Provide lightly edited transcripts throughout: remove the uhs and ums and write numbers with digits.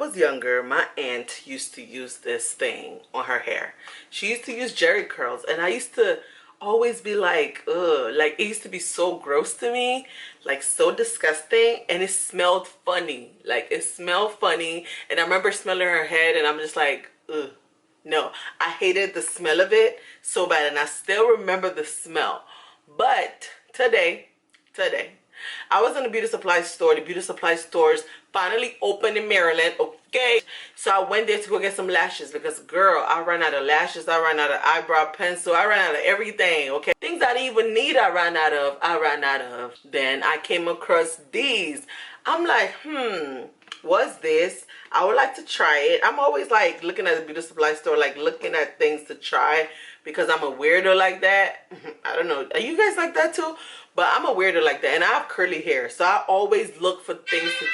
was younger, my aunt used to use this thing on her hair. She used to use JHERI curls, and I used to always be like, ugh, like it used to be so gross to me, like so disgusting, and it smelled funny. Like it smelled funny, and I remember smelling her head, and I'm just like, ugh. No, I hated the smell of it so bad, and I still remember the smell. But today, I was in a beauty supply store. The beauty supply stores finally opened in Maryland, okay? So I went there to go get some lashes because, girl, I ran out of lashes. I ran out of eyebrow pencil. I ran out of everything, okay? Things I didn't even need, I ran out of. Then I came across these. I'm like, what's this? I would like to try it. I'm always like looking at the beauty supply store, like looking at things to try because I'm a weirdo like that. I don't know. Are you guys like that too? But I'm a weirdo like that, and I have curly hair, so I always look for things to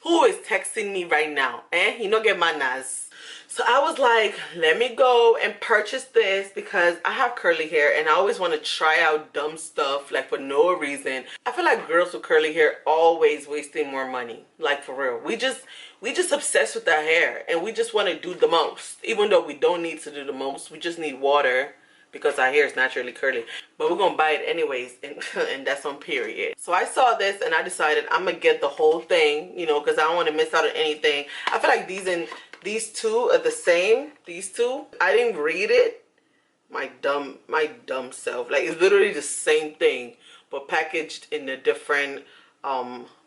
who is texting me right now? You know, get my nas. So I was like, let me go and purchase this because I have curly hair and I always want to try out dumb stuff like for no reason. I feel like girls with curly hair always wasting more money. Like for real. We just obsessed with our hair and we just want to do the most. Even though we don't need to do the most. We just need water because our hair is naturally curly. But we're going to buy it anyways, and that's on period. So I saw this and I decided I'm going to get the whole thing, you know, because I don't want to miss out on anything. I feel like these two are the same. These two. I didn't read it. My dumb self. Like, it's literally the same thing, but packaged in a different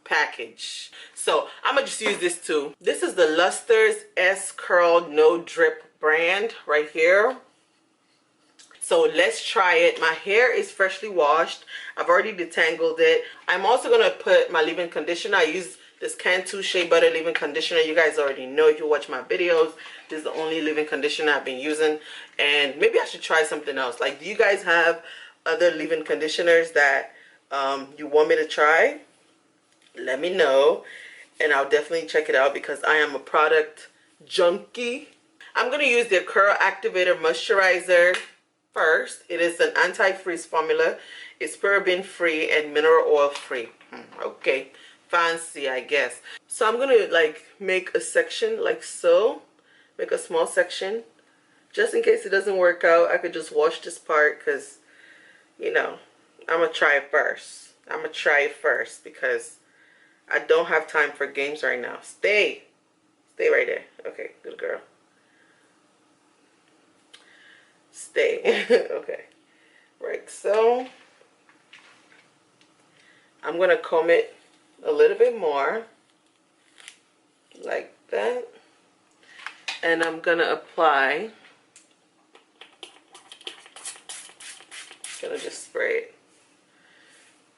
package. So I'm going to just use this too. This is the Luster's S Curl No Drip brand right here. So let's try it. My hair is freshly washed. I've already detangled it. I'm also going to put my leave-in conditioner. I use this Cantu Shea Butter leave-in conditioner. You guys already know if you watch my videos. This is the only leave-in conditioner I've been using. And maybe I should try something else. Like, do you guys have other leave-in conditioners that you want me to try? Let me know. And I'll definitely check it out because I am a product junkie. I'm going to use their Curl Activator Moisturizer first. It is an anti-freeze formula. It's paraben free and mineral oil free. Okay, fancy, I guess. So I'm gonna like make a section like so, make a small section just in case it doesn't work out. I could just wash this part because, you know, I'm gonna try it first. Because I don't have time for games right now. Stay right there. Okay, good girl. Stay. Okay, right, so I'm gonna comb it a little bit more like that, and I'm gonna apply, gonna just spray it.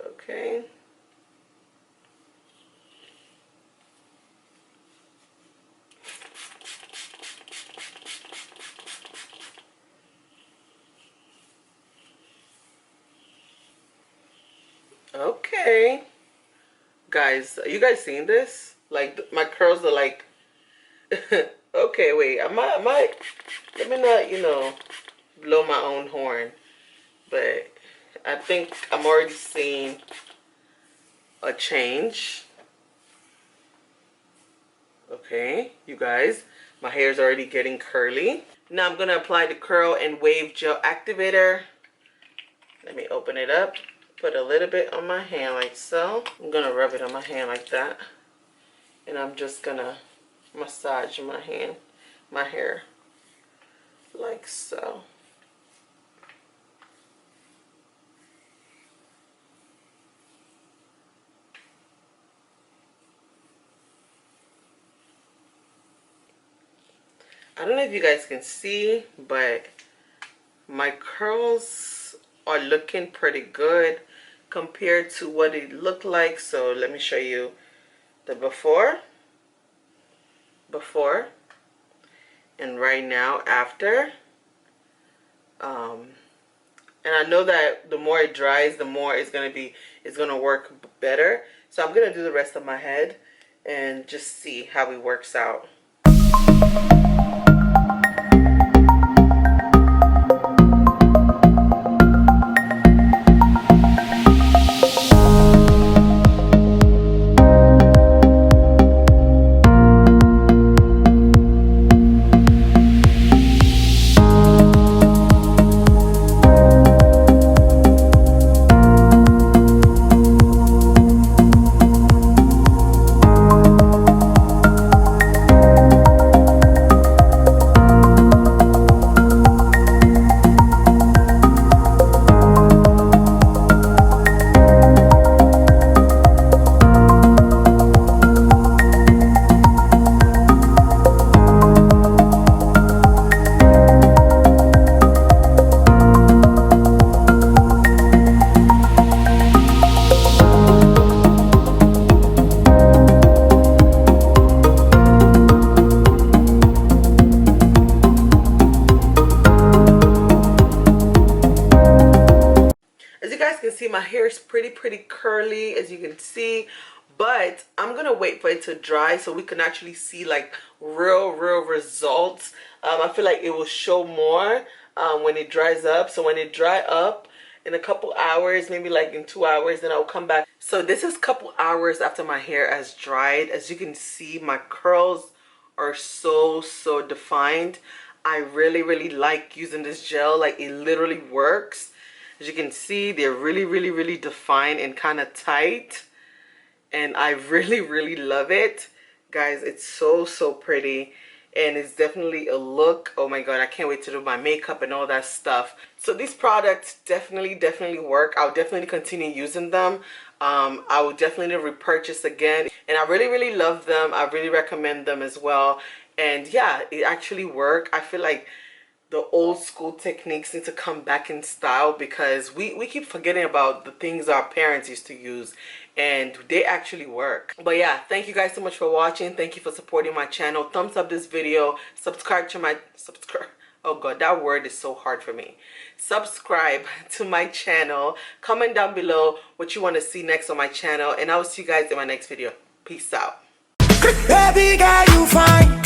Okay, okay, guys, are you guys seeing this? Like, my curls are like, okay, wait, I might, let me not, you know, blow my own horn, but I think I'm already seeing a change. Okay, you guys, my hair is already getting curly. Now I'm going to apply the Curl and Wave Gel Activator. Let me open it up. Put a little bit on my hand like so. I'm going to rub it on my hand like that. And I'm just going to massage my hair like so. I don't know if you guys can see, but my curls are looking pretty good compared to what it looked like. So let me show you the before, and right now after. And I know that the more it dries, the more it's gonna work better. So I'm gonna do the rest of my head and just see how it works out. is pretty curly, as you can see, but I'm gonna wait for it to dry so we can actually see like real results. I feel like it will show more when it dries up. So when it dry up in a couple hours, maybe like in 2 hours, then I'll come back. So this is a couple hours after my hair has dried. As you can see, my curls are so defined. I really like using this gel. Like, it literally works. As you can see, they're really defined and kind of tight, and I really love it, guys. It's so pretty, and it's definitely a look. Oh my god, I can't wait to do my makeup and all that stuff. So these products definitely work. I'll definitely continue using them. I will definitely repurchase again, and I really love them. I really recommend them as well. And yeah, it actually work. I feel like the old school techniques need to come back in style, because we keep forgetting about the things our parents used to use, and they actually work. But yeah, thank you guys so much for watching. Thank you for supporting my channel. Thumbs up this video, subscribe to my oh god, that word is so hard for me. Subscribe to my channel. Comment down below what you want to see next on my channel, and I will see you guys in my next video. Peace out. Baby girl, you fine.